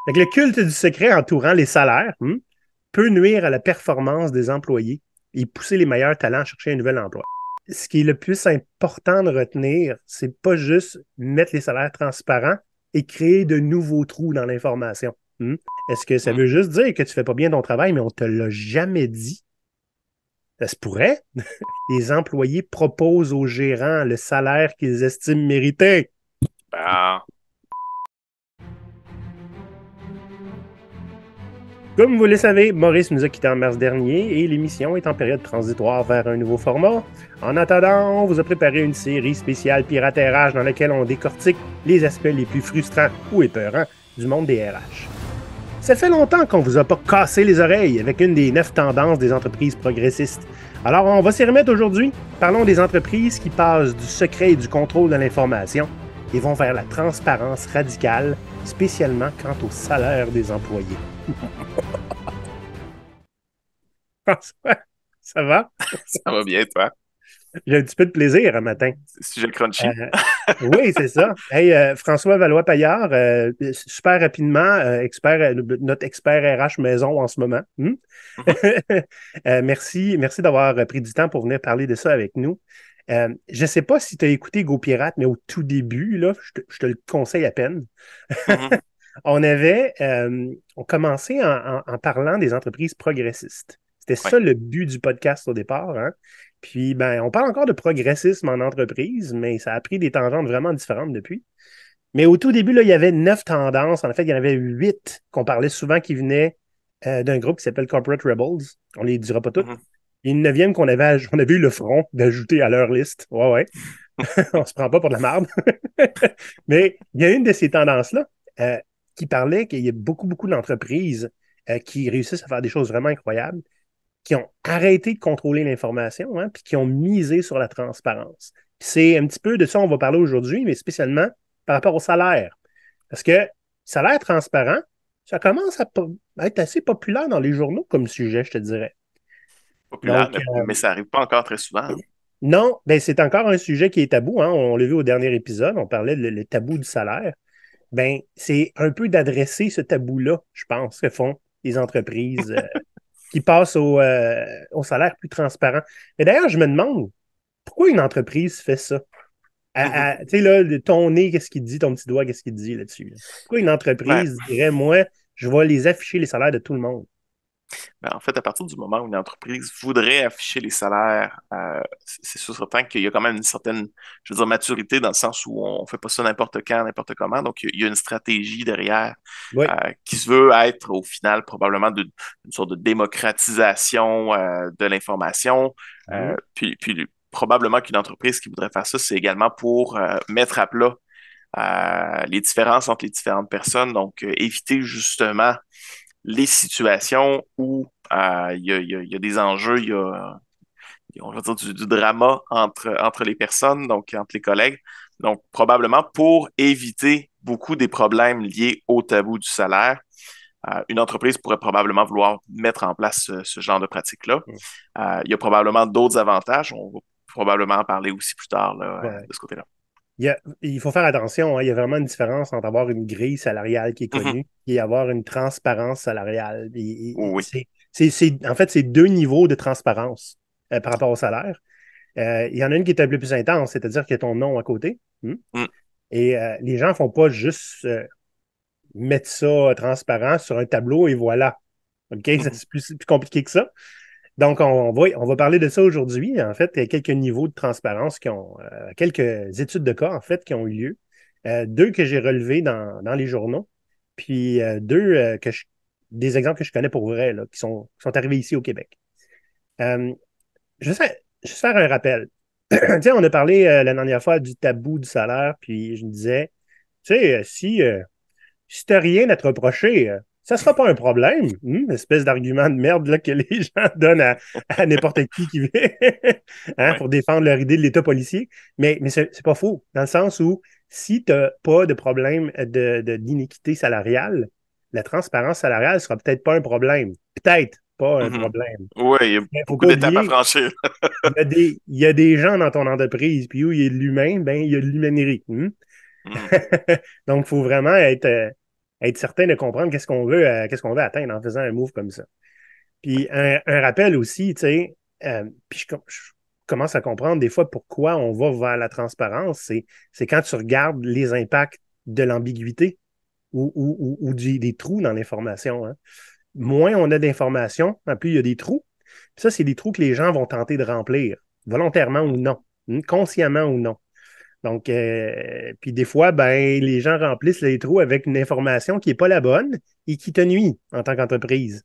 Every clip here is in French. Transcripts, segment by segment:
Fait que le culte du secret entourant les salaires peut nuire à la performance des employés et pousser les meilleurs talents à chercher un nouvel emploi. Ce qui est le plus important de retenir, c'est pas juste mettre les salaires transparents et créer de nouveaux trous dans l'information. Est-ce que ça veut juste dire que tu fais pas bien ton travail, mais on te l'a jamais dit? Ça se pourrait. Les employés proposent aux gérants le salaire qu'ils estiment mériter. Ben, Comme vous le savez, Maurice nous a quittés en mars dernier et l'émission est en période transitoire vers un nouveau format. En attendant, on vous a préparé une série spéciale piraterage dans laquelle on décortique les aspects les plus frustrants ou épeurants du monde des RH. Ça fait longtemps qu'on vous a pas cassé les oreilles avec une des 9 tendances des entreprises progressistes. Alors on va s'y remettre aujourd'hui. Parlons des entreprises qui passent du secret et du contrôle de l'information et vont vers la transparence radicale, spécialement quant au salaire des employés. François, ça va? ça va bien, toi? J'ai un petit peu de plaisir un matin. Sujet crunchy? Euh, oui, c'est ça. Hey, François Valois-Paillard, super rapidement, notre expert RH maison en ce moment. Mhm. Merci d'avoir pris du temps pour venir parler de ça avec nous. Je ne sais pas si tu as écouté Go Pirate, mais au tout début, là, je te le conseille à peine. Mhm. On commençait en parlant des entreprises progressistes. C'était Ouais. ça le but du podcast au départ, hein? Puis, ben, on parle encore de progressisme en entreprise, mais ça a pris des tangentes vraiment différentes depuis. Mais au tout début, là, il y avait 9 tendances. En fait, il y en avait 8 qu'on parlait souvent qui venaient d'un groupe qui s'appelle Corporate Rebels. On les dira pas toutes. Mhm. Et une neuvième on avait eu le front d'ajouter à leur liste. Ouais, ouais. On se prend pas pour de la merde. Mais il y a une de ces tendances-là euh, qui parlait qu'il y a beaucoup d'entreprises qui réussissent à faire des choses vraiment incroyables, qui ont arrêté de contrôler l'information, hein, puis qui ont misé sur la transparence. Puis c'est un petit peu de ça qu'on va parler aujourd'hui, mais spécialement par rapport au salaire. Parce que salaire transparent, ça commence à être assez populaire dans les journaux comme sujet, je te dirais. Populaire, Donc, mais ça arrive pas encore très souvent, hein. non, ben c'est encore un sujet qui est tabou. Hein. On l'a vu au dernier épisode, on parlait de le tabou du salaire. Ben, c'est un peu d'adresser ce tabou-là, je pense, que font les entreprises qui passent au salaire plus transparent. Mais d'ailleurs, je me demande, pourquoi une entreprise fait ça? Mhm. Tu sais, là, ton nez, qu'est-ce qu'il dit, ton petit doigt, qu'est-ce qu'il dit là-dessus? Là? Pourquoi une Ben, entreprise dirait, moi, je vais les afficher les salaires de tout le monde? en fait, à partir du moment où une entreprise voudrait afficher les salaires, c'est sûr certain qu'il y a quand même une certaine, je veux dire, maturité dans le sens où on fait pas ça n'importe quand, n'importe comment. Donc, il y a une stratégie derrière Oui. qui se veut être au final probablement une sorte de démocratisation de l'information. Mhm. Puis probablement qu'une entreprise qui voudrait faire ça, c'est également pour mettre à plat les différences entre les différentes personnes. Donc, éviter justement les situations où il y a des enjeux, on va dire du drama entre les personnes, donc entre les collègues. Donc, probablement pour éviter beaucoup des problèmes liés au tabou du salaire, une entreprise pourrait probablement vouloir mettre en place ce genre de pratique-là. Il y a probablement d'autres avantages. On va probablement en parler aussi plus tard là, Ouais. de ce côté-là. Il faut faire attention, hein. Il y a vraiment une différence entre avoir une grille salariale qui est Mhm. connue et avoir une transparence salariale. Oui. En fait, c'est deux niveaux de transparence par rapport au salaire. Il y en a une qui est un peu plus intense, c'est-à-dire qu'il y a ton nom à côté. Mm. Et les gens ne font pas juste mettre ça transparent sur un tableau et voilà. OK? Mhm. C'est plus compliqué que ça. Donc, on va parler de ça aujourd'hui. En fait, il y a quelques niveaux de transparence quelques études de cas, en fait, qui ont eu lieu. Deux que j'ai relevés dans les journaux, puis deux des exemples que je connais pour vrai, là, qui sont arrivés ici au Québec. Euh, je vais juste faire un rappel. Tu sais, on a parlé la dernière fois du tabou du salaire, puis je me disais, tu sais, si tu n'as rien à te reprocher, ça ne sera pas un problème. Espèce d'argument de merde là, que les gens donnent à n'importe qui vient hein, Ouais. pour défendre leur idée de l'État policier. Mais c'est pas faux, dans le sens où si tu n'as pas de problème d'inéquité salariale, la transparence salariale ne sera peut-être pas un problème. Peut-être pas un Mhm. problème. Oui, il y a Il ne faut beaucoup pas d'étapes à oublier, franchir. il y a des gens dans ton entreprise, puis où il y a de l'humain, ben, il y a de l'humainerie. Mhm. Donc, il faut vraiment être être certain de comprendre qu'est-ce qu'on veut atteindre en faisant un move comme ça. Puis un rappel aussi, tu sais, puis je commence à comprendre des fois pourquoi on va vers la transparence, c'est quand tu regardes les impacts de l'ambiguïté ou des trous dans l'information. Hein. Moins on a d'informations, plus il y a des trous. Puis ça, c'est des trous que les gens vont tenter de remplir, volontairement ou non, consciemment ou non. Donc, puis des fois, ben, les gens remplissent les trous avec une information qui n'est pas la bonne et qui te nuit en tant qu'entreprise.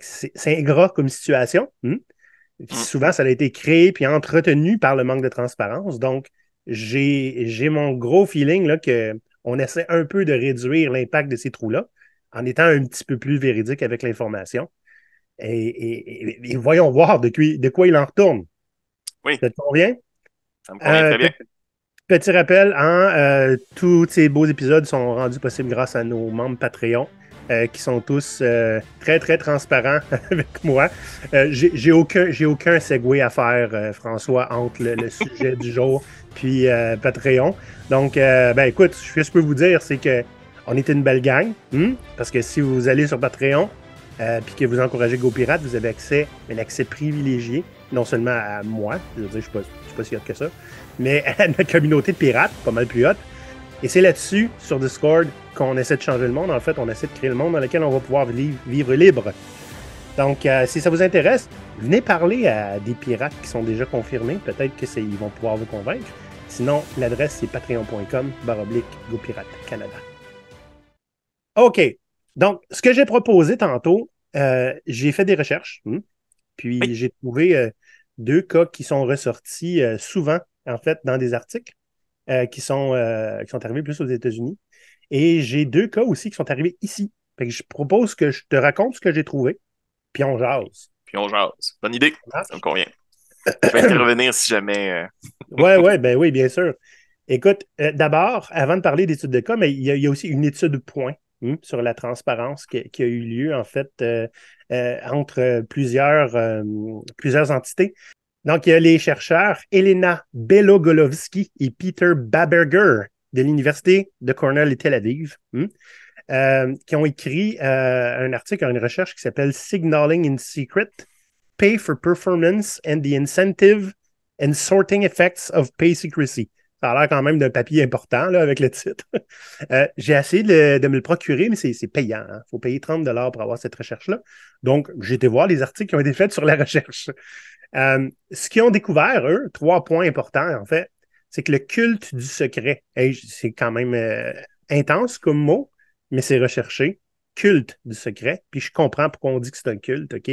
C'est ingrat comme situation. Puis souvent, ça a été créé puis entretenu par le manque de transparence. Donc, j'ai mon gros feeling là, qu'on essaie un peu de réduire l'impact de ces trous-là en étant un petit peu plus véridique avec l'information. Et voyons voir de quoi il en retourne. Oui, Ça te convient? ça me convient très bien. Petit rappel, hein, tous ces beaux épisodes sont rendus possibles grâce à nos membres Patreon, qui sont tous très, très transparents avec moi. J'ai aucun segue à faire, François, entre le sujet du jour puis Patreon. Donc, ben écoute, ce que je peux vous dire, c'est que on est une belle gang, parce que si vous allez sur Patreon puis que vous encouragez GoPirate, vous avez un accès privilégié, non seulement à moi, je veux dire, je ne suis pas si hot que ça, mais à notre communauté de pirates, pas mal plus haute. Et c'est là-dessus, sur Discord, qu'on essaie de changer le monde. En fait, on essaie de créer le monde dans lequel on va pouvoir vivre libre. Donc, si ça vous intéresse, venez parler à des pirates qui sont déjà confirmés. Peut-être qu'ils vont pouvoir vous convaincre. Sinon, l'adresse, c'est patreon.com/GoPirate Canada. OK. Donc, ce que j'ai proposé tantôt, j'ai fait des recherches. Puis, j'ai trouvé 2 cas qui sont ressortis souvent, en fait, dans des articles qui sont arrivés plus aux États-Unis. Et j'ai 2 cas aussi qui sont arrivés ici. Fait que je propose que je te raconte ce que j'ai trouvé, puis on jase. Puis on jase. Bonne idée. Ça me convient. Je vais intervenir si jamais. Ouais, ben oui, bien sûr. Écoute, d'abord, avant de parler d'études de cas, mais il y a aussi une étude point sur la transparence qui a eu lieu, en fait, entre plusieurs entités. Donc, il y a les chercheurs Elena Belogolovsky et Peter Baberger de l'Université de Cornell et Tel Aviv, qui ont écrit un article, une recherche qui s'appelle Signaling in Secret, Pay for Performance and the Incentive and Sorting Effects of Pay Secrecy. Ça a l'air quand même d'un papier important là, avec le titre. J'ai essayé de me le procurer, mais c'est payant. Il faut payer 30 $ pour avoir cette recherche-là. Donc, j'ai été voir les articles qui ont été faits sur la recherche. Ce qu'ils ont découvert, eux, 3 points importants, en fait, c'est que le culte du secret, c'est quand même intense comme mot, mais c'est recherché. Culte du secret. Puis je comprends pourquoi on dit que c'est un culte. OK,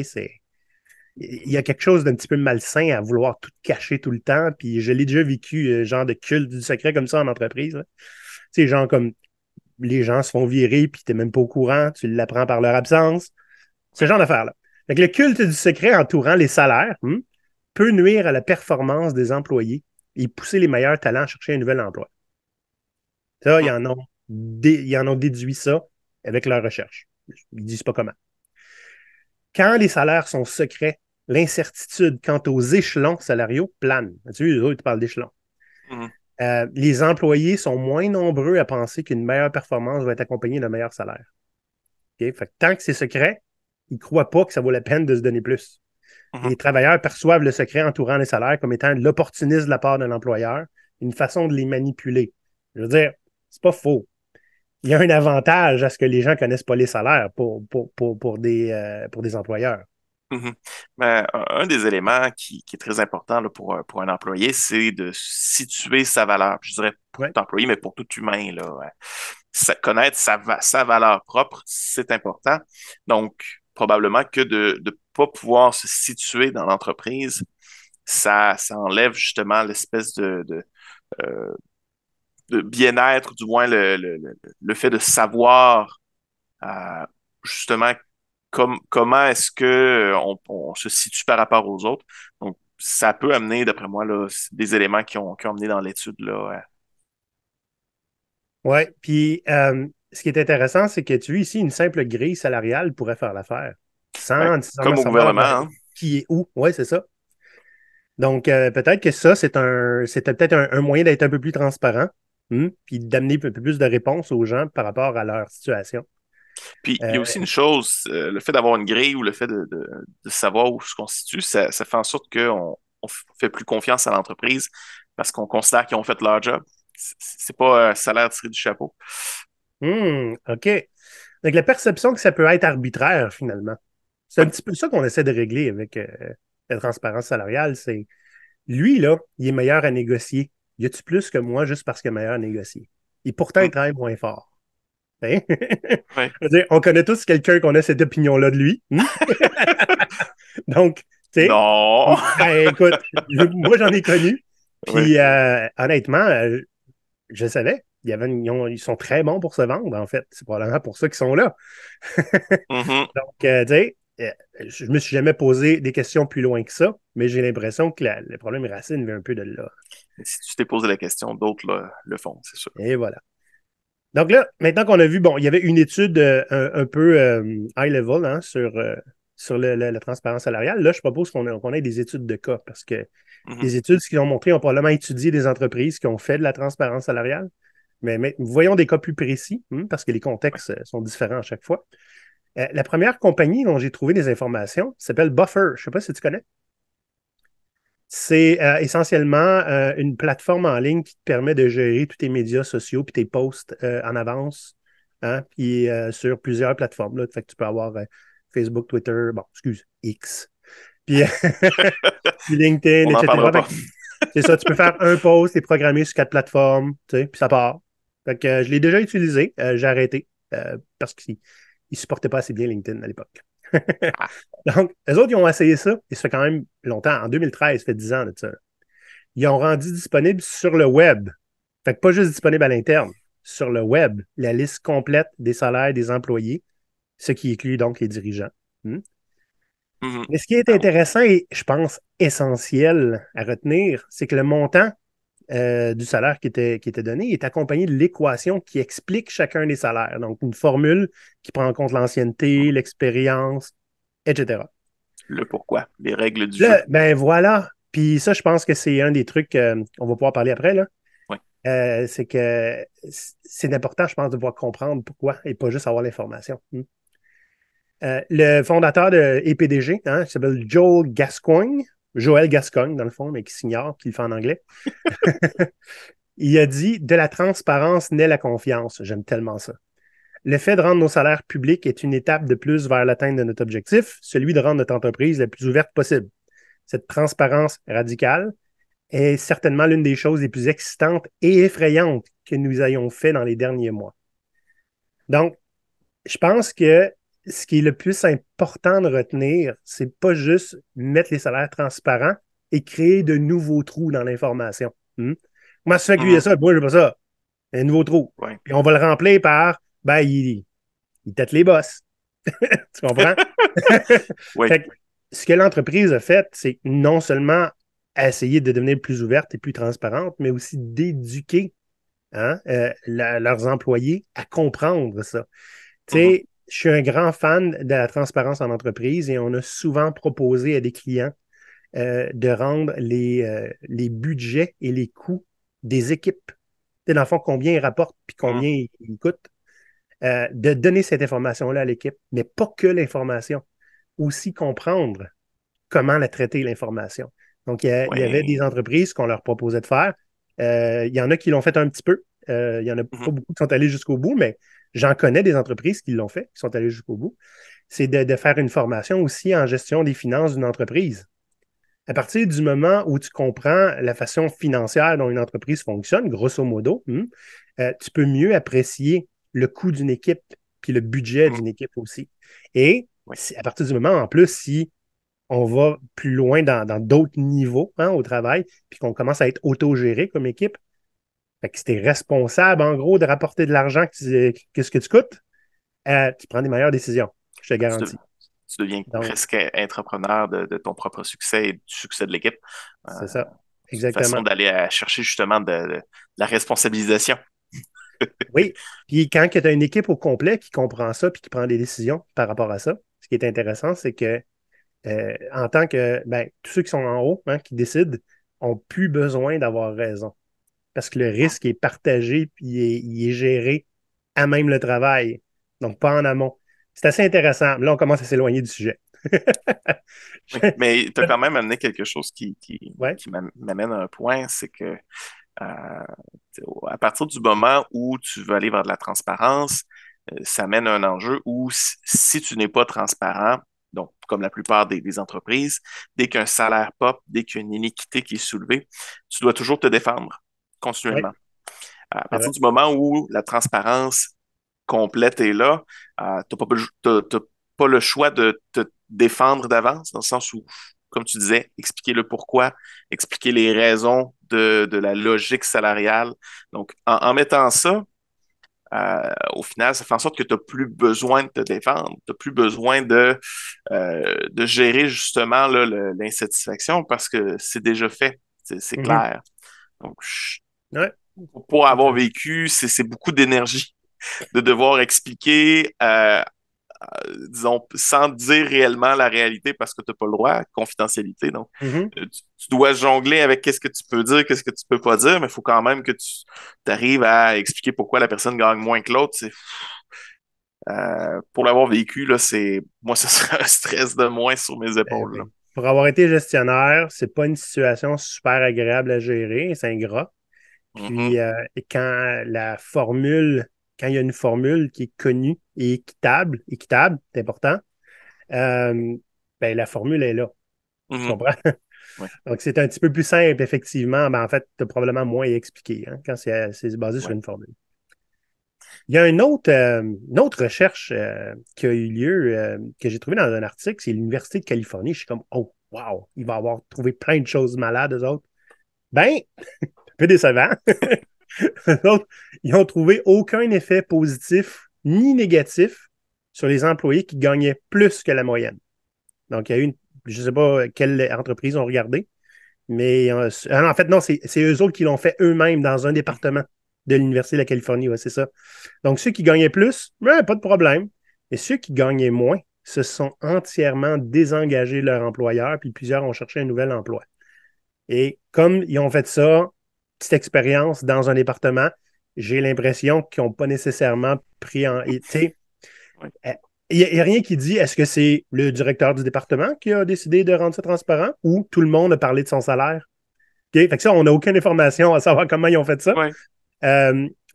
il y a quelque chose d'un petit peu malsain à vouloir tout cacher tout le temps. Puis je l'ai déjà vécu, genre de culte du secret comme ça en entreprise. Tu sais, genre comme les gens se font virer, puis tu n'es même pas au courant, tu l'apprends par leur absence. Ce genre d'affaires-là. Fait que le culte du secret entourant les salaires peut nuire à la performance des employés et pousser les meilleurs talents à chercher un nouvel emploi. Ça, ils en ont déduit ça avec leur recherche. Ils ne disent pas comment. Quand les salaires sont secrets, l'incertitude quant aux échelons salariaux plane. Tu vois, les autres, ils parlent d'échelons. Les employés sont moins nombreux à penser qu'une meilleure performance va être accompagnée d'un meilleur salaire. Okay? Fait que tant que c'est secret, ils ne croient pas que ça vaut la peine de se donner plus. Les travailleurs perçoivent le secret entourant les salaires comme étant l'opportunisme de la part d'un employeur, une façon de les manipuler. Je veux dire, c'est pas faux. Il y a un avantage à ce que les gens ne connaissent pas les salaires pour des employeurs. Ben, un des éléments qui est très important là, pour un employé, c'est de situer sa valeur. Je dirais pour tout employé, mais pour tout humain. Là, connaître sa valeur propre, c'est important. Donc, probablement que de ne pas pouvoir se situer dans l'entreprise, ça enlève justement l'espèce de bien-être, du moins le fait de savoir justement comment est-ce que on se situe par rapport aux autres. Donc, ça peut amener, d'après moi, là, des éléments qui ont amené dans l'étude. Là. Oui, puis ce qui est intéressant, c'est que tu vois ici, une simple grille salariale pourrait faire l'affaire, Ouais, sans nécessairement comme au savoir gouvernement, hein. qui est où. Oui, c'est ça. Donc, peut-être que ça, c'était peut-être un moyen d'être un peu plus transparent, puis d'amener un peu plus de réponses aux gens par rapport à leur situation. Puis, il y a Euh, aussi une chose, le fait d'avoir une grille ou le fait de savoir où se constitue, ça fait en sorte qu'on fait plus confiance à l'entreprise parce qu'on considère qu'ils ont fait leur job. C'est pas un salaire tiré du chapeau. OK. Donc, la perception que ça peut être arbitraire, finalement. C'est un Oui. petit peu ça qu'on essaie de régler avec la transparence salariale. C'est lui, là, il est meilleur à négocier. Y a-tu plus que moi juste parce qu'il est meilleur à négocier? Et pourtant, il Mm. travaille moins fort. Hein? Oui. Je veux dire, on connaît tous quelqu'un qu'on a cette opinion-là de lui. Donc, tu sais, Non. ben écoute, moi j'en ai connu. Oui. Puis honnêtement, je savais. Ils sont très bons pour se vendre, en fait. C'est probablement pour ça qu'ils sont là. Mhm. Donc, tu sais, je me suis jamais posé des questions plus loin que ça, mais j'ai l'impression que le problème racine vient un peu de là. Et si tu t'es posé la question, d'autres le font, c'est sûr. Et voilà. Donc là, maintenant qu'on a vu, bon, il y avait une étude un peu high level hein, sur la transparence salariale. Là, je propose qu'on ait des études de cas parce que Mhm. les études, ce qu'ils ont montré, ont probablement étudié des entreprises qui ont fait de la transparence salariale. Mais voyons des cas plus précis, parce que les Ouais. contextes sont différents à chaque fois. La première compagnie dont j'ai trouvé des informations s'appelle Buffer. Je ne sais pas si tu connais. C'est essentiellement une plateforme en ligne qui te permet de gérer tous tes médias sociaux puis tes posts en avance, hein, puis sur plusieurs plateformes. Là. Fait que tu peux avoir Facebook, Twitter, bon, excuse, X, puis, puis LinkedIn, On n'en etc. parlera Fait pas. que c'est ça, tu peux faire un post et programmer sur 4 plateformes, tu sais, puis ça part. Fait que je l'ai déjà utilisé, j'ai arrêté parce qu'il ne supportait pas assez bien LinkedIn à l'époque. Ah. Donc, les autres, ils ont essayé ça, et ça fait quand même longtemps, en 2013, ça fait 10 ans de ça. Ils ont rendu disponible sur le web. Fait que pas juste disponible à l'interne, sur le web, la liste complète des salaires des employés, ce qui inclut donc les dirigeants. Hmm. Mhm. Mais ce qui est Ah oui. intéressant et je pense essentiel à retenir, c'est que le montant du salaire qui était donné est accompagné de l'équation qui explique chacun des salaires. Donc, une formule qui prend en compte l'ancienneté, Mhm. l'expérience, etc. Le pourquoi, les règles du jeu. Là, ben voilà. Puis ça, je pense que c'est un des trucs qu'on va pouvoir parler après, là. Oui. C'est que c'est important, je pense, de pouvoir comprendre pourquoi et pas juste avoir l'information. Le fondateur et PDG, hein, qui s'appelle Joël Gascoigne, dans le fond, mais qui s'ignore, qui le fait en anglais. Il a dit de la transparence naît la confiance. J'aime tellement ça. Le fait de rendre nos salaires publics est une étape de plus vers l'atteinte de notre objectif, celui de rendre notre entreprise la plus ouverte possible. Cette transparence radicale est certainement l'une des choses les plus excitantes et effrayantes que nous ayons fait dans les derniers mois. Donc, je pense que ce qui est le plus important de retenir, c'est pas juste mettre les salaires transparents et créer de nouveaux trous dans l'information. Comment ça fait qu'il y a Mhm. ça? Moi, je veux pas ça. Un nouveau trou. Oui. Puis on va le remplir par, ben, il tête les boss. Tu comprends? Oui. Fait que ce que l'entreprise a fait, c'est non seulement essayer de devenir plus ouverte et plus transparente, mais aussi d'éduquer hein, leurs employés à comprendre ça. Tu Mhm. sais, je suis un grand fan de la transparence en entreprise et on a souvent proposé à des clients de rendre les budgets et les coûts des équipes. Tu sais, dans le fond, combien ils rapportent puis Mhm. combien ils coûtent. De donner cette information-là à l'équipe, mais pas que l'information, aussi comprendre comment la traiter, l'information. Donc, il y avait des Oui. entreprises qu'on leur proposait de faire. Il y en a qui l'ont fait un petit peu. Il y en a Mhm. pas beaucoup qui sont allés jusqu'au bout, mais j'en connais des entreprises qui l'ont fait, qui sont allées jusqu'au bout. C'est de faire une formation aussi en gestion des finances d'une entreprise. À partir du moment où tu comprends la façon financière dont une entreprise fonctionne, grosso modo, tu peux mieux apprécier le coût d'une équipe puis le budget Mhm. d'une équipe aussi. Et Oui. à partir du moment, en plus, si on va plus loin dans d'autres niveaux hein, au travail, puis qu'on commence à être autogéré comme équipe, fait que si tu es responsable, en gros, de rapporter de l'argent, qu'est-ce que tu coûtes, tu prends des meilleures décisions, je te Tu, dev- garantis. Tu deviens Donc, presque entrepreneur de ton propre succès et du succès de l'équipe. Euh, c'est ça, c'est une façon exactement. d'aller chercher justement de la responsabilisation. Oui, puis quand tu as une équipe au complet qui comprend ça puis qui prend des décisions par rapport à ça, ce qui est intéressant, c'est que en tant que ben, tous ceux qui sont en haut, hein, qui décident, ont plus besoin d'avoir raison. Parce que le Mhm. risque est partagé puis il est géré à même le travail. donc pas en amont. C'est assez intéressant. Là, on commence à s'éloigner du sujet. Oui, mais tu as quand même amené quelque chose Ouais, qui m'amène à un point, c'est que euh, à partir du moment où tu veux aller vers de la transparence, ça mène à un enjeu où si tu n'es pas transparent, donc comme la plupart des entreprises, dès qu'un salaire pop, dès qu'il y a une iniquité qui est soulevée, tu dois toujours te défendre ouais, continuellement. À c'est partir vrai. du moment où la transparence complète est là, t'as pas le choix de te défendre d'avance, dans le sens où, comme tu disais, expliquer le pourquoi, expliquer les raisons de la logique salariale. Donc, en mettant ça, au final, ça fait en sorte que tu n'as plus besoin de te défendre, tu n'as plus besoin de gérer justement là, l'insatisfaction parce que c'est déjà fait, c'est Mhm. clair. Donc, Ouais, pour tout avoir à fait. vécu, c'est beaucoup d'énergie de devoir expliquer, disons, sans dire réellement la réalité parce que tu n'as pas le droit, confidentialité. Donc, Mhm. tu dois jongler avec qu'est-ce que tu peux dire, qu'est-ce que tu peux pas dire, mais il faut quand même que tu arrives à expliquer pourquoi la personne gagne moins que l'autre. Pour l'avoir vécu, là, moi, ce serait un stress de moins sur mes Ben épaules, là. oui. Pour avoir été gestionnaire, c'est pas une situation super agréable à gérer, c'est ingrat. Mhm, Puis quand il y a une formule qui est connue et équitable, c'est important, euh, ben, la formule est là. Tu mhm, comprends? ouais, Donc, c'est un petit peu plus simple, effectivement. Ben, en fait, tu as probablement moins à expliquer hein, quand c'est basé sur ouais. une formule. Il y a une autre recherche qui a eu lieu, que j'ai trouvée dans un article, c'est l'Université de Californie. Je suis comme, oh, wow, il va avoir trouvé plein de choses malades, eux autres. Ben, un peu décevant. Eux autres, ils n'ont trouvé aucun effet positif ni négatif sur les employés qui gagnaient plus que la moyenne. Donc, il y a eu je ne sais pas quelle entreprise ont regardé, mais en fait, non, c'est eux autres qui l'ont fait eux-mêmes dans un département de l'Université de la Californie, ouais, c'est ça. Donc, ceux qui gagnaient plus, ouais, pas de problème. Et ceux qui gagnaient moins se sont entièrement désengagés de leur employeur, puis plusieurs ont cherché un nouvel emploi. Et comme ils ont fait ça, petite expérience dans un département, j'ai l'impression qu'ils n'ont pas nécessairement pris en. Tu sais, Ouais. il n'y a rien qui dit est-ce que c'est le directeur du département qui a décidé de rendre ça transparent ou tout le monde a parlé de son salaire? OK? Fait que ça, on n'a aucune information à savoir comment ils ont fait ça. Ouais.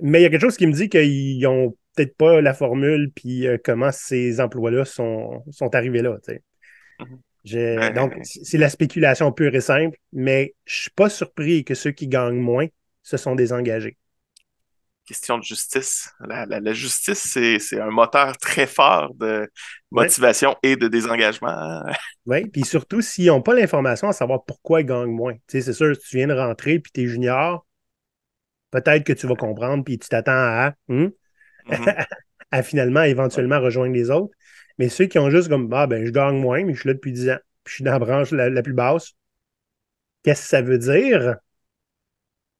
Mais il y a quelque chose qui me dit qu'ils n'ont peut-être pas la formule puis comment ces emplois-là sont arrivés là. Tu sais. Mhm. Donc, Ben, c'est la spéculation pure et simple, mais je ne suis pas surpris que ceux qui gagnent moins se sont désengagés. question de justice. La justice, c'est un moteur très fort de Oui, motivation et de désengagement. oui. Puis surtout, s'ils n'ont pas l'information à savoir pourquoi ils gagnent moins. Tu sais, c'est sûr, si tu viens de rentrer puis tu es junior, peut-être que tu vas comprendre puis tu t'attends Mhm. à finalement, Ouais. éventuellement rejoindre les autres. Mais ceux qui ont juste comme, ah, ben, je gagne moins, mais je suis là depuis 10 ans, puis je suis dans la branche la plus basse, qu'est-ce que ça veut dire?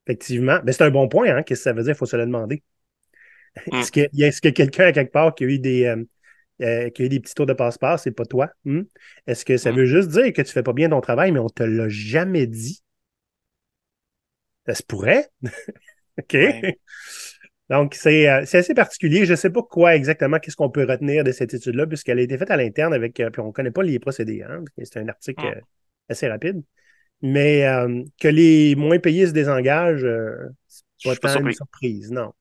Effectivement, ben, c'est un bon point, hein? Qu'est-ce que ça veut dire? Il faut se le demander. Mm. Est-ce que quelqu'un à quelque part qui a eu qui a eu des petits tours de passe-passe, c'est pas toi? Est-ce que ça Mm. veut juste dire que tu fais pas bien ton travail, mais on te l'a jamais dit? Ça se pourrait? OK. Ouais. Donc, c'est assez particulier. Je ne sais pas quoi exactement, qu'est-ce qu'on peut retenir de cette étude-là, puisqu'elle a été faite à l'interne avec, puis on ne connaît pas les procédés, hein, c'est un article Mm. assez rapide. Mais que les moins payés se désengagent, c'est Je pas suis pas tant une surpris. surprise, non.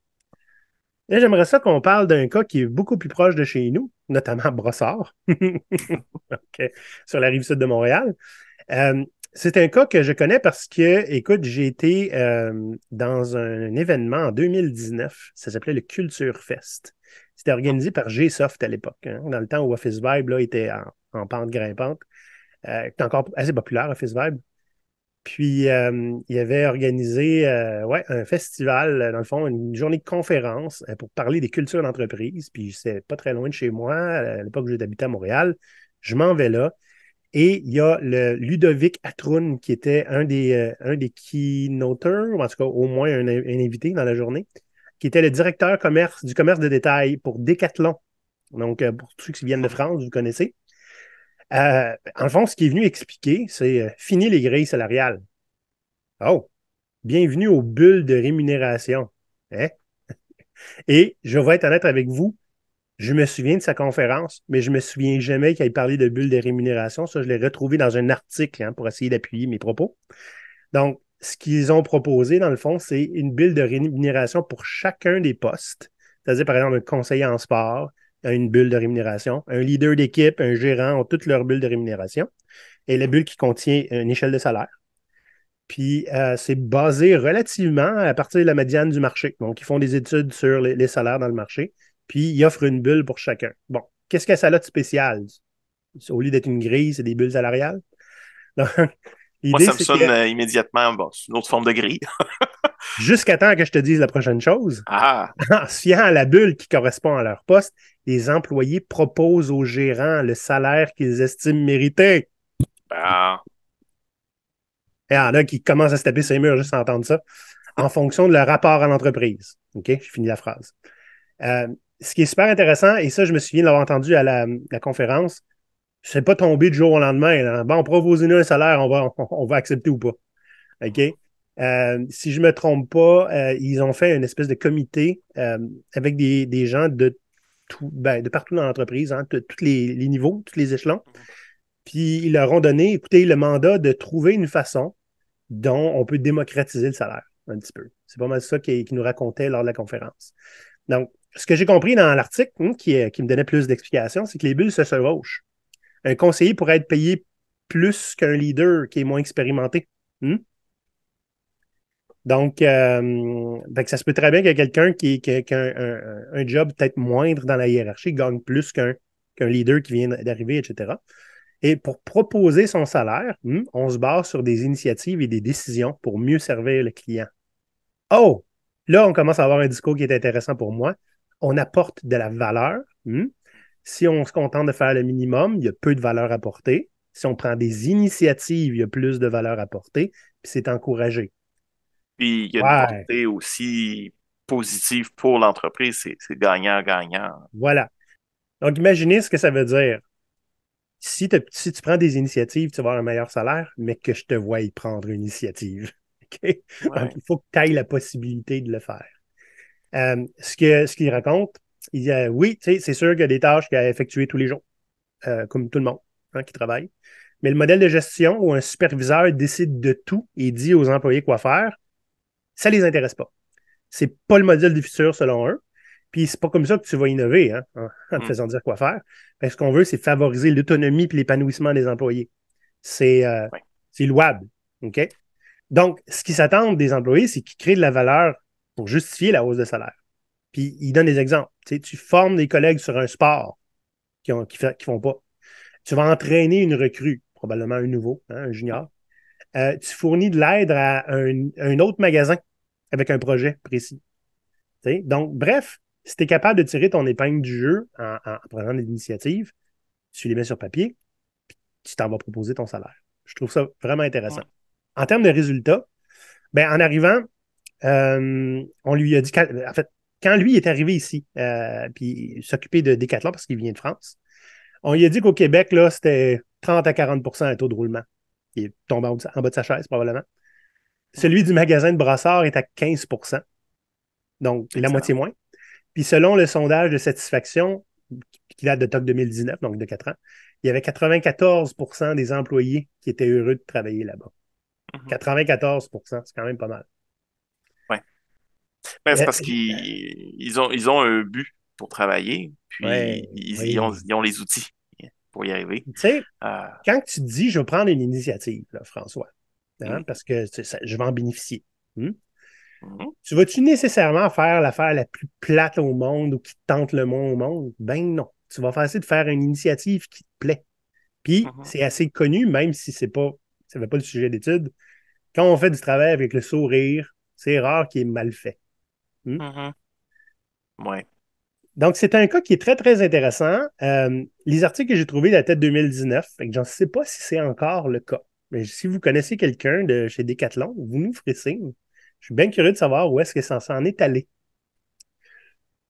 Là, j'aimerais ça qu'on parle d'un cas qui est beaucoup plus proche de chez nous, notamment à Brossard, OK, sur la rive sud de Montréal. Euh, c'est un cas que je connais parce que, écoute, j'ai été dans un événement en 2019. Ça s'appelait le Culture Fest. C'était Mm. organisé par Gsoft à l'époque, hein, dans le temps où Office Vibe là, était en pente grimpante. C'était encore assez populaire, Office Vibe. Puis, il avait organisé ouais, un festival, dans le fond, une journée de conférence pour parler des cultures d'entreprise. Puis, c'est pas très loin de chez moi. À l'époque où j'habitais à Montréal, je m'en vais là. Et il y a le Ludovic Atroun, qui était un des keynoters, ou en tout cas au moins un invité dans la journée, qui était le directeur du commerce de détail pour Decathlon. Donc, pour ceux qui viennent de Mm. France, vous connaissez. En fond, ce qui est venu expliquer, c'est fini les grilles salariales. Oh, bienvenue aux bulles de rémunération. Hein? Et je vais être honnête avec vous, Je me souviens de sa conférence, mais je me souviens jamais qu'il ait parlé de bulle de rémunération. Ça, je l'ai retrouvé dans un article pour essayer d'appuyer mes propos. Donc, ce qu'ils ont proposé, dans le fond, c'est une bulle de rémunération pour chacun des postes. C'est-à-dire, par exemple, un conseiller en sport a une bulle de rémunération. Un leader d'équipe, un gérant ont toutes leurs bulles de rémunération. Et la bulle qui contient une échelle de salaire. Puis, c'est basé relativement à partir de la médiane du marché. Donc, ils font des études sur les salaires dans le marché, puis ils offrent une bulle pour chacun. Bon, qu'est-ce que ça a de spécial? Au lieu d'être une grille, c'est des bulles salariales. Donc, Moi, l'idée, ça me c'est que sonne immédiatement, bon, c'est une autre forme de grille. jusqu'à temps que je te dise la prochaine chose, Ah, en se fiant à la bulle qui correspond à leur poste, les employés proposent aux gérants le salaire qu'ils estiment mériter. ben, Et il y en a qui commencent à se taper ses murs juste à entendre ça, en fonction de leur rapport à l'entreprise. OK? Je finis la phrase. Euh, Ce qui est super intéressant, et ça, je me souviens de l'avoir entendu à la conférence, c'est pas tombé du jour au lendemain. Là. Bon, proposez-nous un salaire, on va accepter ou pas. OK? Si je ne me trompe pas, ils ont fait une espèce de comité avec des gens de partout dans l'entreprise, tous les niveaux, tous les échelons. Puis ils leur ont donné, écoutez, le mandat de trouver une façon dont on peut démocratiser le salaire un petit peu. C'est pas mal ça qu'il nous racontait lors de la conférence. Donc, ce que j'ai compris dans l'article qui me donnait plus d'explications, c'est que les bulles se chevauchent. Un conseiller pourrait être payé plus qu'un leader qui est moins expérimenté. Hmm? Donc, ça se peut très bien que quelqu'un qui a un job peut-être moindre dans la hiérarchie gagne plus qu'un leader qui vient d'arriver, etc. Et pour proposer son salaire, on se base sur des initiatives et des décisions pour mieux servir le client. Oh, là, on commence à avoir un discours qui est intéressant pour moi. On apporte de la valeur. Si on se contente de faire le minimum, il y a peu de valeur apportée. Si on prend des initiatives, il y a plus de valeur apportée, puis c'est encouragé. puis il y a une Ouais, portée aussi positive pour l'entreprise, c'est gagnant-gagnant. voilà. Donc, imaginez ce que ça veut dire. Si tu prends des initiatives, tu vas avoir un meilleur salaire, mais que je te voie y prendre une initiative. OK? Donc, Ouais. il faut que tu ailles la possibilité de le faire. Ce qu'il raconte, il dit oui, c'est sûr qu'il y a des tâches qu'il a effectuées tous les jours, comme tout le monde qui travaille. Mais le modèle de gestion où un superviseur décide de tout et dit aux employés quoi faire, ça ne les intéresse pas. C'est pas le modèle du futur selon eux. Puis c'est pas comme ça que tu vas innover en te Hmm. faisant dire quoi faire. Ce qu'on veut, c'est favoriser l'autonomie et l'épanouissement des employés. C'est euh, Ouais. c'est louable. OK? Donc, ce qu'ils s'attendent des employés, c'est qu'ils créent de la valeur pour justifier la hausse de salaire. Puis ils donnent des exemples. Tu formes des collègues sur un sport qui font pas. Tu vas entraîner une recrue, probablement un nouveau, un junior. Tu fournis de l'aide à un autre magasin avec un projet précis. Donc, bref, si tu es capable de tirer ton épingle du jeu en prenant des initiatives, tu les mets sur papier, tu t'en vas proposer ton salaire. Je trouve ça vraiment intéressant. Ouais. En termes de résultats, en arrivant, on lui a dit, en fait, quand lui est arrivé ici, puis s'occuper de Decathlon parce qu'il vient de France, on lui a dit qu'au Québec, là, c'était 30 à 40 un taux de roulement. Il est tombé en bas de sa chaise, probablement. Celui du magasin de Brassard est à 15, donc la Excellent. moitié moins. Puis selon le sondage de satisfaction qui date de TOC 2019, donc de 4 ans, il y avait 94 des employés qui étaient heureux de travailler là-bas. Mhm. 94, c'est quand même pas mal. Ouais. Ben, c'est Euh, parce qu'ils ont un but pour travailler, ouais, puis oui. ils ont les outils pour y arriver. Tu sais, Euh, quand tu te dis, je vais prendre une initiative, là, François, mhm. parce que je vais en bénéficier, Mhm. tu vas-tu nécessairement faire l'affaire la plus plate au monde ou qui te tente le moins au monde? Ben non. Tu vas faire essayer de faire une initiative qui te plaît. Puis, Mhm. c'est assez connu, même si ça ne fait pas le sujet d'étude. Quand on fait du travail avec le sourire, c'est rare qu'il est mal fait. Hmm? Mhm. Ouais. Donc, c'est un cas qui est très, très intéressant. Les articles que j'ai trouvés datent de 2019. Fait que je ne sais pas si c'est encore le cas. Mais si vous connaissez quelqu'un de chez Decathlon, vous nous ferez signe. Je suis bien curieux de savoir où est-ce que ça s'en est allé.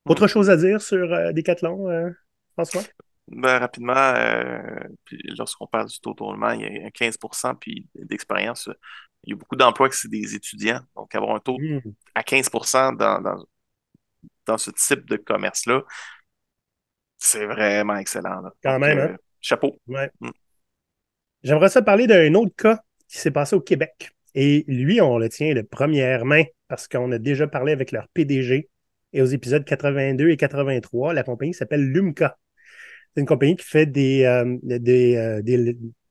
Hmm. Autre chose à dire sur Decathlon, François? Ben, rapidement, puis lorsqu'on parle du taux de roulement, il y a 15% puis d'expérience. Il y a beaucoup d'emplois que c'est des étudiants. Donc, avoir un taux Hmm. à 15% dans ce type de commerce-là, C'est vraiment excellent, là. Quand Donc, même, hein? chapeau. Ouais. Mm. J'aimerais ça parler d'un autre cas qui s'est passé au Québec. Et lui, on le tient de première main parce qu'on a déjà parlé avec leur PDG. Et aux épisodes 82 et 83, la compagnie s'appelle Lumca. C'est une compagnie qui fait des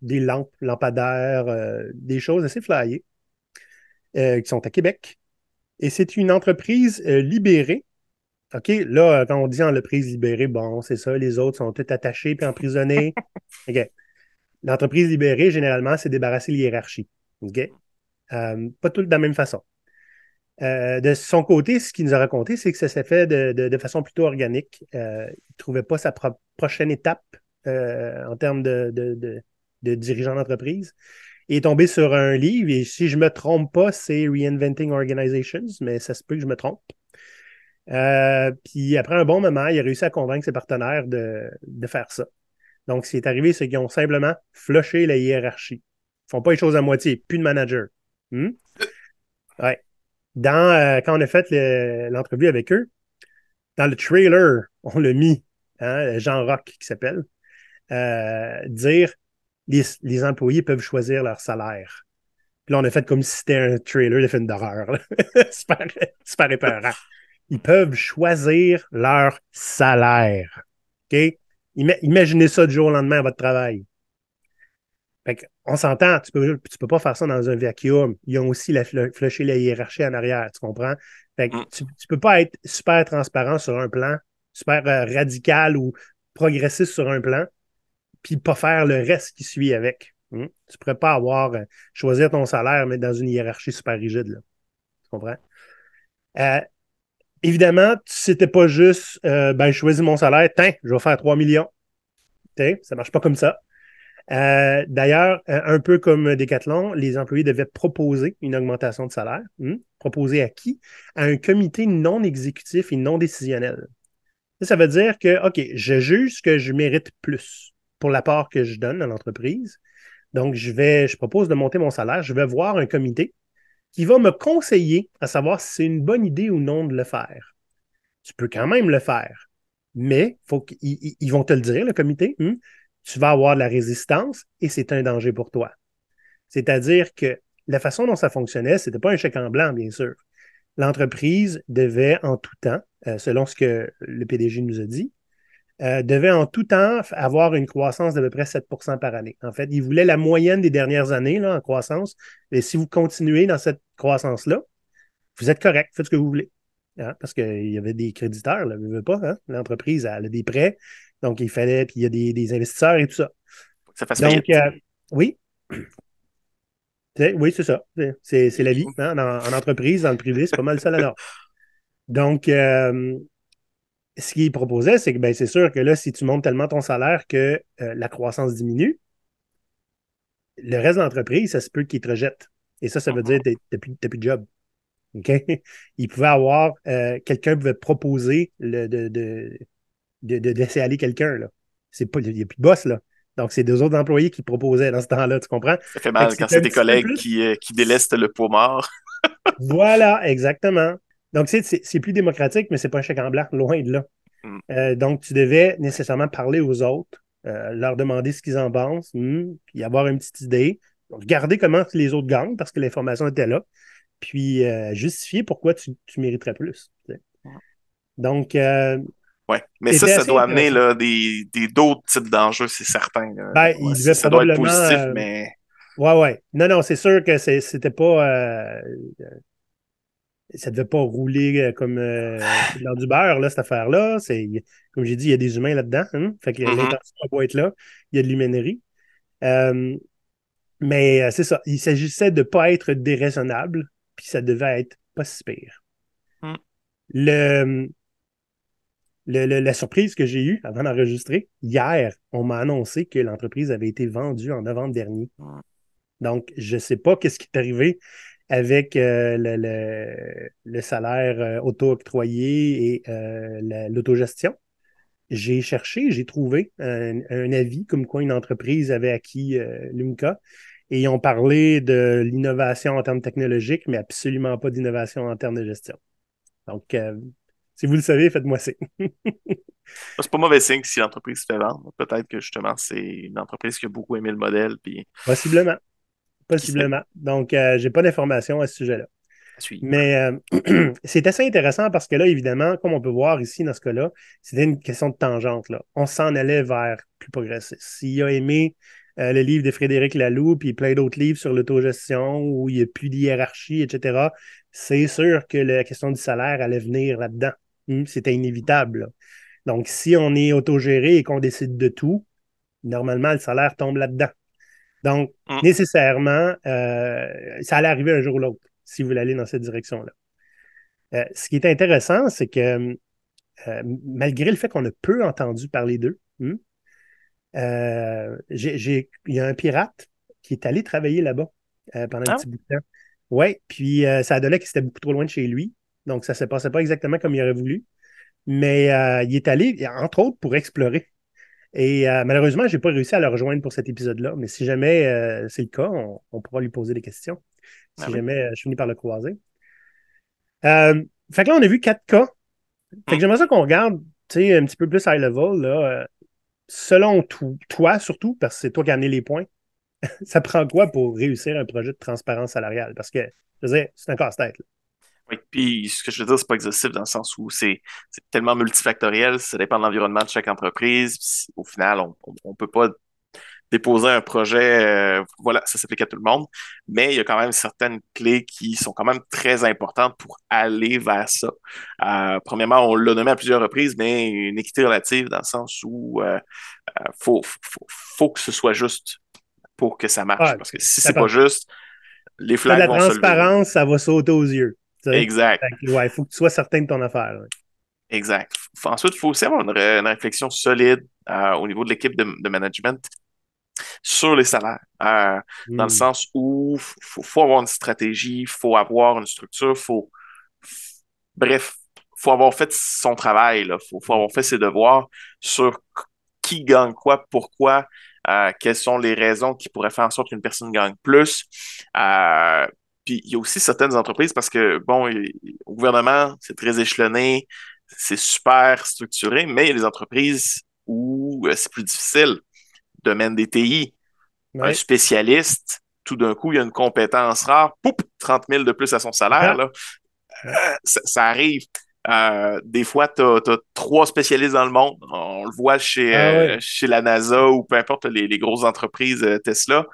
lampes, lampadaires, des choses assez flyées qui sont à Québec. Et c'est une entreprise libérée. OK, là, quand on dit entreprise libérée, bon, c'est ça, les autres sont tous attachés puis emprisonnés. OK. L'entreprise libérée, généralement, c'est débarrasser de l'hiérarchie. OK? Pas tout de la même façon. De son côté, ce qu'il nous a raconté, c'est que ça s'est fait de façon plutôt organique. Il ne trouvait pas sa prochaine étape en termes de dirigeant d'entreprise. Il est tombé sur un livre, et si je ne me trompe pas, c'est Reinventing Organizations, mais ça se peut que je me trompe. Puis après un bon moment, il a réussi à convaincre ses partenaires de faire ça. Donc, ce qui est arrivé, c'est qu'ils ont simplement flushé la hiérarchie. Ils ne font pas les choses à moitié, plus de manager. Hmm? Ouais. Quand on a fait l'entrevue avec eux, dans le trailer, on l'a mis, hein, Jean Rock qui s'appelle, dire les employés peuvent choisir leur salaire. Puis là, on a fait comme si c'était un trailer de film d'horreur. super, super épeurant. Ils peuvent choisir leur salaire. OK? Imaginez ça du jour au lendemain à votre travail. Fait on s'entend, tu peux pas faire ça dans un vacuum. Ils ont aussi flusher la hiérarchie en arrière, tu comprends? Fait que Mm. tu peux pas être super transparent sur un plan, super radical ou progressiste sur un plan, puis pas faire le reste qui suit avec. Tu pourrais pas choisir ton salaire, mais dans une hiérarchie super rigide, là. Tu comprends? Euh, Évidemment, c'était pas juste je choisis mon salaire, tiens, je vais faire 3 millions. T'sais, ça marche pas comme ça. D'ailleurs, un peu comme Decathlon, les employés devaient proposer une augmentation de salaire. Proposer à qui? À un comité non exécutif et non décisionnel. Ça veut dire que, OK, je juge que je mérite plus pour l'apport que je donne à l'entreprise. Donc, je propose de monter mon salaire. Je vais voir un comité qui va me conseiller à savoir si c'est une bonne idée ou non de le faire. Tu peux quand même le faire, mais ils vont te le dire, le comité. Tu vas avoir de la résistance et c'est un danger pour toi. C'est-à-dire que la façon dont ça fonctionnait, ce n'était pas un chèque en blanc, bien sûr. L'entreprise devait en tout temps, selon ce que le PDG nous a dit, devait en tout temps avoir une croissance d'à peu près 7 par année. En fait, il voulait la moyenne des dernières années là, en croissance. Et si vous continuez dans cette croissance-là, vous êtes correct, faites ce que vous voulez. Hein, parce qu'il y avait des créditeurs, là, ne veut pas, hein? L'entreprise elle a des prêts, donc il fallait, puis il y a des investisseurs et tout ça. Ça fasse Donc, faillite. oui, oui, c'est ça. C'est la vie. Hein? En entreprise, dans le privé, c'est pas mal ça la norme. Donc, ce qu'il proposait, c'est que ben, c'est sûr que là, si tu montes tellement ton salaire que la croissance diminue, le reste de l'entreprise, ça se peut qu'il te rejette. Et ça veut dire que tu n'as plus de job. OK? Il pouvait avoir, quelqu'un pouvait proposer de laisser aller quelqu'un. Là. Il n'y a plus de boss, là. Donc, c'est deux autres employés qui proposaient dans ce temps-là, tu comprends? Ça fait Fait que mal quand c'était c'est un tes petit peu collègues plus. qui délestent le pot mort. Voilà, exactement. Donc, c'est plus démocratique, mais c'est pas un chèque en blanc, loin de là. Mm. Donc, tu devais nécessairement parler aux autres, leur demander ce qu'ils en pensent, puis avoir une petite idée. Donc, regarder comment les autres gagnent, parce que l'information était là, puis justifier pourquoi tu mériterais plus. T'sais. Donc, Ouais. Mais c'était ça assez doit amener intéressant. là, d'autres types d'enjeux, c'est certain, là. Ben, Ouais, il devait ça doit être probablement. positif, mais Ouais, ouais. Non, non, c'est sûr que c'était pas. Ça devait pas rouler comme dans du beurre, là, cette affaire-là. Comme j'ai dit, il y a des humains là-dedans. Hein? Fait que Mhm. l'intention doit être là. Il y a de l'humainerie. Euh, mais c'est ça. Il s'agissait de ne pas être déraisonnable, puis ça devait être pas si pire. Mm. Le, la surprise que j'ai eue avant d'enregistrer, hier, on m'a annoncé que l'entreprise avait été vendue en novembre dernier. Mm. Donc, je ne sais pas qu'est-ce qui est arrivé avec le salaire auto-octroyé et l'autogestion. J'ai cherché, j'ai trouvé un avis comme quoi une entreprise avait acquis l'UMCA et ils ont parlé de l'innovation en termes technologiques, mais absolument pas d'innovation en termes de gestion. Donc, Si vous le savez, faites-moi signe. C'est pas mauvais signe si l'entreprise se fait vendre. Peut-être que justement, c'est une entreprise qui a beaucoup aimé le modèle, puis Possiblement. qui se fait Possiblement. Donc, j'ai pas d'informations à ce sujet-là. à suivre. Mais c'est assez intéressant parce que là, évidemment, comme on peut voir ici dans ce cas-là, c'était une question de tangente, là. On s'en allait vers plus progressiste. S'il a aimé le livre de Frédéric Laloux, puis plein d'autres livres sur l'autogestion où il n'y a plus de hiérarchie, etc., c'est sûr que la question du salaire allait venir là-dedans. C'était inévitable, là. Donc, si on est autogéré et qu'on décide de tout, normalement, le salaire tombe là-dedans. Donc, Hum, nécessairement, ça allait arriver un jour ou l'autre, si vous voulez aller dans cette direction-là. Ce qui est intéressant, c'est que malgré le fait qu'on a peu entendu parler d'eux, il y a un pirate qui est allé travailler là-bas pendant un Ah, petit bout de temps. Oui, puis ça a donné que c'était beaucoup trop loin de chez lui. Donc, ça ne se passait pas exactement comme il aurait voulu. Mais il est allé, entre autres, pour explorer. Et malheureusement, je n'ai pas réussi à le rejoindre pour cet épisode-là. Mais si jamais c'est le cas, on pourra lui poser des questions. ah Si oui. jamais je finis par le croiser. Fait que là, on a vu 4 cas. Fait que Hum. j'aimerais ça qu'on regarde, tu sais, un petit peu plus high level, là. Selon toi, surtout, parce que c'est toi qui as amené les points, ça prend quoi pour réussir un projet de transparence salariale? Parce que, je veux dire, c'est un casse-tête, là. Oui, puis ce que je veux dire, c'est pas exhaustif dans le sens où c'est tellement multifactoriel, ça dépend de l'environnement de chaque entreprise. Puis au final, on peut pas déposer un projet, voilà, ça s'applique à tout le monde, mais il y a quand même certaines clés qui sont quand même très importantes pour aller vers ça. Premièrement, on l'a nommé à plusieurs reprises, mais une équité relative dans le sens où faut que ce soit juste pour que ça marche. Ah, Parce que si c'est pas d'accord. juste, les T'as de flags la vont se lever. transparence, ça va sauter aux yeux. Tu sais? Exact. Fait que, ouais, il faut que tu sois certain de ton affaire, là. Exact. Ensuite, il faut aussi avoir une réflexion solide au niveau de l'équipe de management sur les salaires, dans le Hmm. sens où faut avoir une stratégie, faut avoir une structure, bref, faut avoir fait son travail, là, faut avoir fait ses devoirs sur qui gagne quoi, pourquoi, quelles sont les raisons qui pourraient faire en sorte qu'une personne gagne plus. Euh, Puis il y a aussi certaines entreprises parce que, bon, au gouvernement, c'est très échelonné, c'est super structuré, mais il y a des entreprises où c'est plus difficile. Domaine des TI, un Ouais. spécialiste, tout d'un coup, il y a une compétence rare, poup, 30 000 de plus à son salaire, Ah, là. ouais. Ça arrive. Des fois, tu as 3 spécialistes dans le monde. On le voit Ah, ouais. chez la NASA ou peu importe les grosses entreprises Tesla.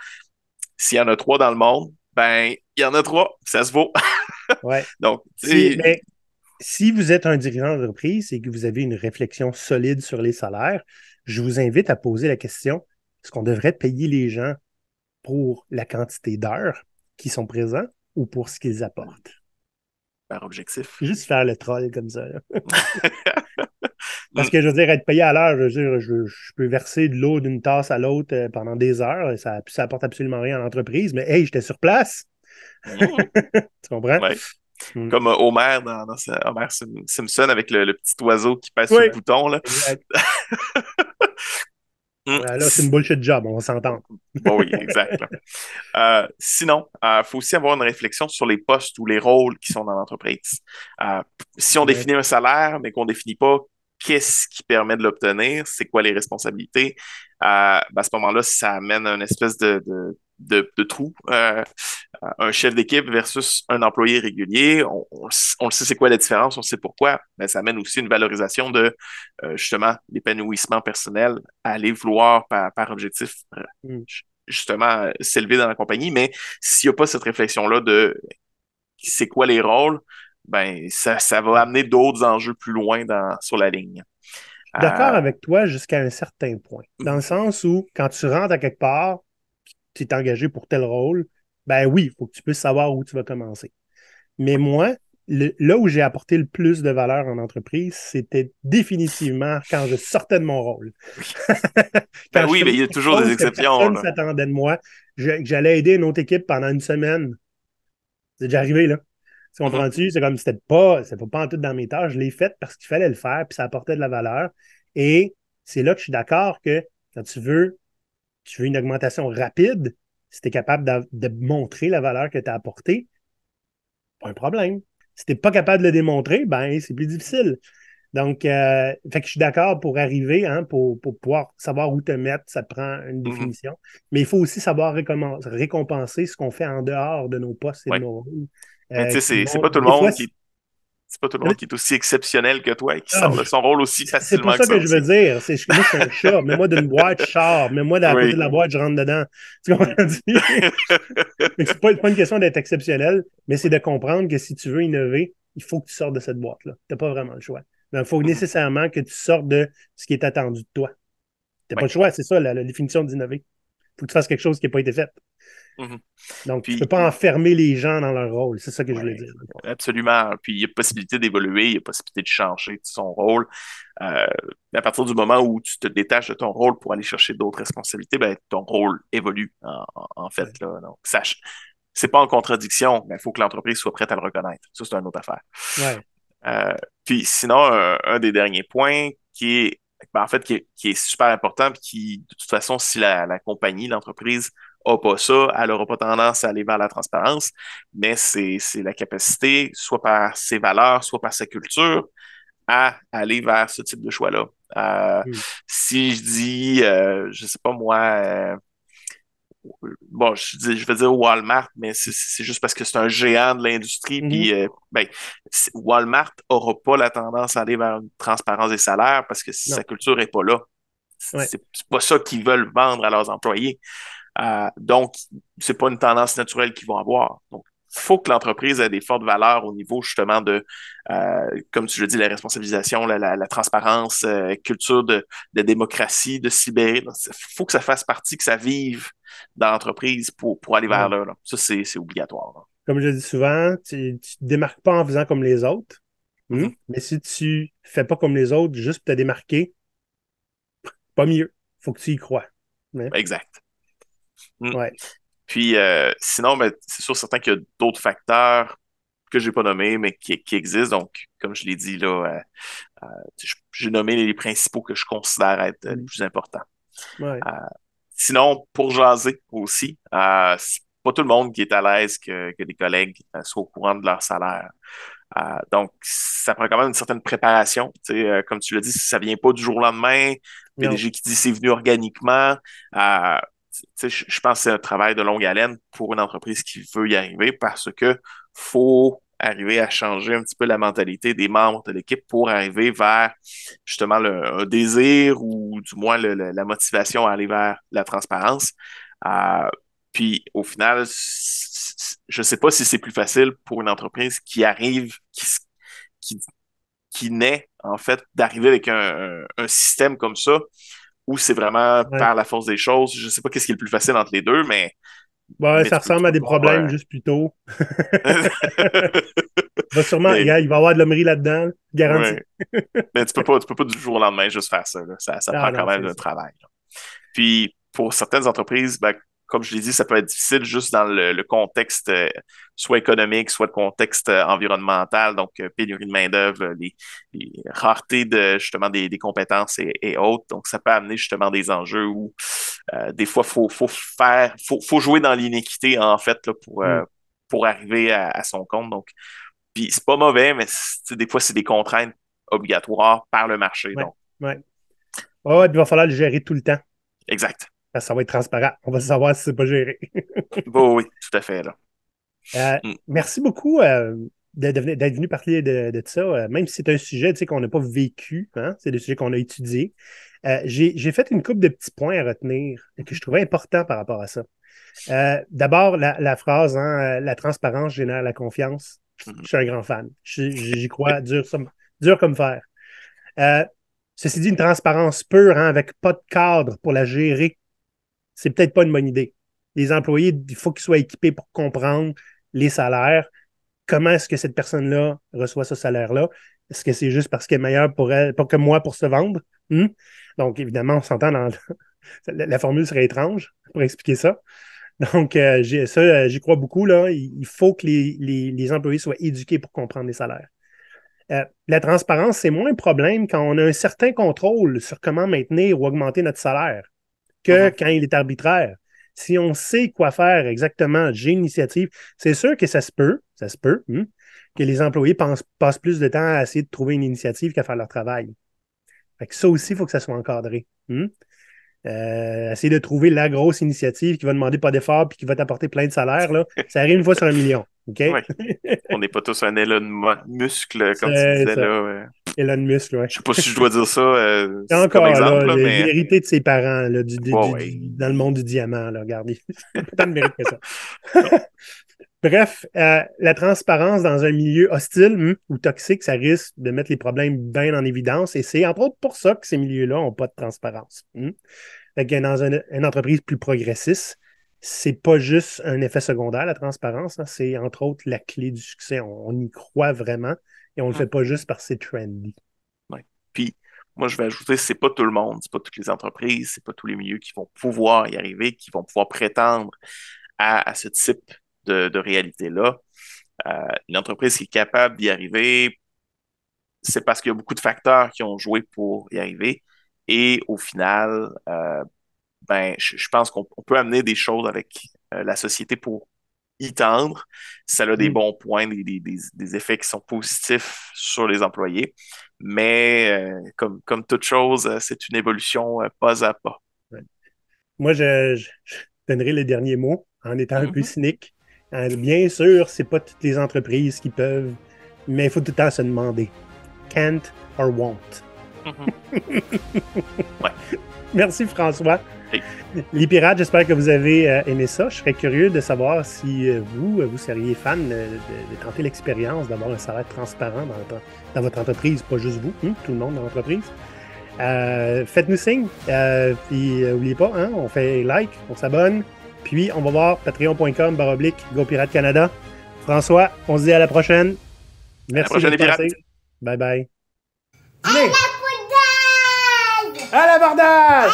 S'il y en a 3 dans le monde, ben, il y en a 3. Ça se vaut. Ouais. Donc, tu Si, sais, mais si vous êtes un dirigeant d'entreprise et que vous avez une réflexion solide sur les salaires, je vous invite à poser la question, est-ce qu'on devrait payer les gens pour la quantité d'heures qui sont présents ou pour ce qu'ils apportent? par objectif. Juste faire le troll comme ça, là. Parce que je veux dire, être payé à l'heure, je veux dire, je peux verser de l'eau d'une tasse à l'autre pendant des heures, et ça apporte absolument rien à l'entreprise, mais hey, j'étais sur place. Mhm. Tu comprends? Ouais. Mm. Comme Homer Homer Simpson avec le petit oiseau qui passe sur le Oui, bouton, là. exact. Hum, Là, c'est une bullshit job, on va s'entendre. Bon, oui, exact. Là. Sinon, il faut aussi avoir une réflexion sur les postes ou les rôles qui sont dans l'entreprise. Euh, Si on Ouais. définit un salaire, mais qu'on ne définit pas qu'est-ce qui permet de l'obtenir, c'est quoi les responsabilités, ben à ce moment-là, ça amène une espèce de trou. Un chef d'équipe versus un employé régulier, on le sait c'est quoi la différence, on sait pourquoi, mais ça amène aussi une valorisation de justement l'épanouissement personnel, à aller vouloir par objectif Mm. justement s'élever dans la compagnie, mais s'il n'y a pas cette réflexion-là de c'est quoi les rôles, ben ça va amener d'autres enjeux plus loin sur la ligne. Je suis d'accord Euh, avec toi jusqu'à un certain point. Dans le sens où, quand tu rentres à quelque part, tu es engagé pour tel rôle, ben oui, il faut que tu puisses savoir où tu vas commencer. Mais oui. moi, là où j'ai apporté le plus de valeur en entreprise, c'était définitivement quand je sortais de mon rôle. Ben Quand je oui, mais faisais il y a quelque toujours des chose que exceptions, personne ne là. s'attendait de moi, que j'allais aider une autre équipe pendant une semaine. C'est déjà arrivé, là. Tu Mhm. comprends-tu? C'est comme c'était pas en tout dans mes tâches. Je l'ai fait parce qu'il fallait le faire, puis ça apportait de la valeur. Et c'est là que je suis d'accord que quand tu veux une augmentation rapide, si tu es capable de montrer la valeur que tu as apportée, pas un problème. Si tu n'es pas capable de le démontrer, ben c'est plus difficile. Donc, fait que je suis d'accord pour arriver, hein, pour pouvoir savoir où te mettre, ça prend une Mhm. définition. Mais il faut aussi savoir récompenser ce qu'on fait en dehors de nos postes et de Ouais. nos rôles. Mais tu sais, Qui c'est vont, pas tout le des fois, monde qui c'est pas tout le monde qui est aussi exceptionnel que toi et qui ah, sort de son rôle aussi c'est pas facilement que ça ça que je veux aussi. dire. Moi, je suis un chat. Mets-moi d'une boîte, je sors. Mets-moi à côté Oui. de la boîte, je rentre dedans. Tu Mm. comprends? Mais c'est pas une question d'être exceptionnel, mais c'est de comprendre que si tu veux innover, il faut que tu sortes de cette boîte-là. Tu n'as pas vraiment le choix. Donc, il faut Mhm. nécessairement que tu sortes de ce qui est attendu de toi. Tu n'as pas Ouais. le choix, c'est ça la définition d'innover. Il faut que tu fasses quelque chose qui n'a pas été fait. Mhm. Donc, tu ne peux Puis, pas enfermer les gens dans leur rôle. C'est ça que je voulais ouais, dire. Dans le fond. absolument. Puis, il y a possibilité d'évoluer, il y a possibilité de changer de son rôle. Euh, à partir du moment où tu te détaches de ton rôle pour aller chercher d'autres responsabilités, ben, ton rôle évolue, en fait, Ouais. là. Donc, sache, c'est pas en contradiction, mais il faut que l'entreprise soit prête à le reconnaître. Ça, c'est une autre affaire. Ouais. Euh, puis sinon, un des derniers points en fait, qui est super important, puis qui, de toute façon, si la compagnie, l'entreprise n'a pas ça, elle n'aura pas tendance à aller vers la transparence, mais c'est la capacité, soit par ses valeurs, soit par sa culture, à aller vers ce type de choix-là. Hmm. Si je dis, je sais pas moi, bon, je vais dire Walmart, mais c'est juste parce que c'est un géant de l'industrie. Mhm. Puis, ben, Walmart aura pas la tendance à aller vers une transparence des salaires parce que sa Non. culture est pas là. Ouais. C'est pas ça qu'ils veulent vendre à leurs employés. Donc, c'est pas une tendance naturelle qu'ils vont avoir. Donc, il faut que l'entreprise ait des fortes valeurs au niveau justement comme tu le dis, la responsabilisation, la transparence, culture de démocratie, de cyber. Il faut que ça fasse partie, que ça vive dans l'entreprise pour aller vers Ouais. là. Ça, c'est obligatoire, là. Comme je dis souvent, tu ne te démarques pas en faisant comme les autres. Mhm. Mais si tu fais pas comme les autres, juste pour te démarquer, pas mieux. Faut que tu y crois. Ouais. Exact. Mm. Ouais. Puis sinon, ben, c'est sûr certain qu'il y a d'autres facteurs que j'ai pas nommés, mais qui existent. Donc, comme je l'ai dit, là, j'ai nommé les principaux que je considère être les Mm. plus importants. Ouais. Euh, Sinon, pour jaser aussi, c'est pas tout le monde qui est à l'aise que des collègues soient au courant de leur salaire. Donc, ça prend quand même une certaine préparation. Tu sais, comme tu l'as dit, ça vient pas du jour au lendemain. Non. PDG qui dit c'est venu organiquement. Euh, tu sais, je pense que c'est un travail de longue haleine pour une entreprise qui veut y arriver parce que faut arriver à changer un petit peu la mentalité des membres de l'équipe pour arriver vers justement un désir ou du moins la motivation à aller vers la transparence. Euh, Puis au final, je ne sais pas si c'est plus facile pour une entreprise qui arrive, qui, qui naît en fait d'arriver avec un système comme ça, ou c'est vraiment Ouais. par la force des choses. Je ne sais pas qu'est-ce qui est le plus facile entre les deux, Ouais, mais ça tu ressemble à peux des pas. problèmes juste plus tôt. Va sûrement, Mais regarde, il va y avoir de l'hommerie là-dedans, garanti. ouais. Mais tu peux pas du jour au lendemain juste faire ça, là. Ça Ah prend quand non, même c'est un ça. travail. Puis, pour certaines entreprises, ben, comme je l'ai dit, ça peut être difficile juste dans le contexte soit économique, soit de contexte environnemental, donc pénurie de main-d'œuvre, les raretés de justement des compétences et autres. Donc, ça peut amener justement des enjeux où des fois, faut jouer dans l'inéquité, en fait, là, Hmm. pour arriver à son compte. Donc, puis c'est pas mauvais, mais des fois, c'est des contraintes obligatoires par le marché. Ouais. Donc, Ouais. Oh, il va falloir le gérer tout le temps. exact. Parce que ça va être transparent. On va savoir si c'est pas géré. Oui, oui, tout à fait, là. Mm. Merci beaucoup d'être venu parler de ça, même si c'est un sujet tu sais, qu'on n'a pas vécu, hein, c'est des sujets qu'on a étudiés. J'ai fait une couple de petits points à retenir que je trouvais importants par rapport à ça. D'abord, la phrase, hein, la transparence génère la confiance. Mhm. Je suis un grand fan. J'y crois dur comme fer. Euh, Ceci dit, une transparence pure, hein, avec pas de cadre pour la gérer, c'est peut-être pas une bonne idée. Les employés, il faut qu'ils soient équipés pour comprendre les salaires. Comment est-ce que cette personne-là reçoit ce salaire-là? Est-ce que c'est juste parce qu'elle est meilleure pour elle, pas que moi pour se vendre? Hmm? Donc, évidemment, on s'entend dans la formule serait étrange pour expliquer ça. Donc, j'y crois beaucoup. Là. Il faut que les employés soient éduqués pour comprendre les salaires. La transparence, c'est moins un problème quand on a un certain contrôle sur comment maintenir ou augmenter notre salaire que Mhm. quand il est arbitraire. Si on sait quoi faire exactement, j'ai une initiative, c'est sûr que ça se peut, que les employés passent plus de temps à essayer de trouver une initiative qu'à faire leur travail. Fait que ça aussi, il faut que ça soit encadré. Essayer de trouver la grosse initiative qui va demander pas d'effort puis qui va t'apporter plein de salaire, là, ça arrive une fois sur 1 million. OK? Oui. On n'est pas tous un Elon Musk, comme tu disais, ça. là. Elon Musk, oui. Je sais pas si je dois dire ça Encore, comme exemple, là, mais... l'hérité de ses parents, là, Ouais. dans le monde du diamant, là, regardez. Pas tant de mérite que ça. Bref, la transparence dans un milieu hostile ou toxique, ça risque de mettre les problèmes bien en évidence et c'est entre autres pour ça que ces milieux-là n'ont pas de transparence. Fait que dans une entreprise plus progressiste, c'est pas juste un effet secondaire, la transparence, hein, c'est entre autres la clé du succès. On y croit vraiment et on le fait pas juste parce que c'est trendy. Ouais. Puis, moi, je vais ajouter, c'est pas tout le monde, c'est pas toutes les entreprises, c'est pas tous les milieux qui vont pouvoir y arriver, qui vont pouvoir prétendre à ce type de réalité-là. Une entreprise qui est capable d'y arriver, c'est parce qu'il y a beaucoup de facteurs qui ont joué pour y arriver. Et au final, je pense qu'on peut amener des choses avec la société pour y tendre. Ça a des bons points, des effets qui sont positifs sur les employés. Mais comme toute chose, c'est une évolution pas à pas. Ouais. Moi, je donnerai les derniers mots en étant un peu cynique. Bien sûr, c'est pas toutes les entreprises qui peuvent, mais il faut tout le temps se demander. Can't or won't. Ouais. Merci François. Hey. Les pirates, j'espère que vous avez aimé ça. Je serais curieux de savoir si vous seriez fan de tenter l'expérience d'avoir un salaire transparent dans votre entreprise, pas juste vous, tout le monde dans l'entreprise. Faites-nous signe. Puis n'oubliez pas, on fait like, on s'abonne. Puis on va voir patreon.com/GoPirate Canada. François, on se dit à la prochaine. Merci. À la prochaine, les pirates. Bye bye. À l'abordage! À l'abordage!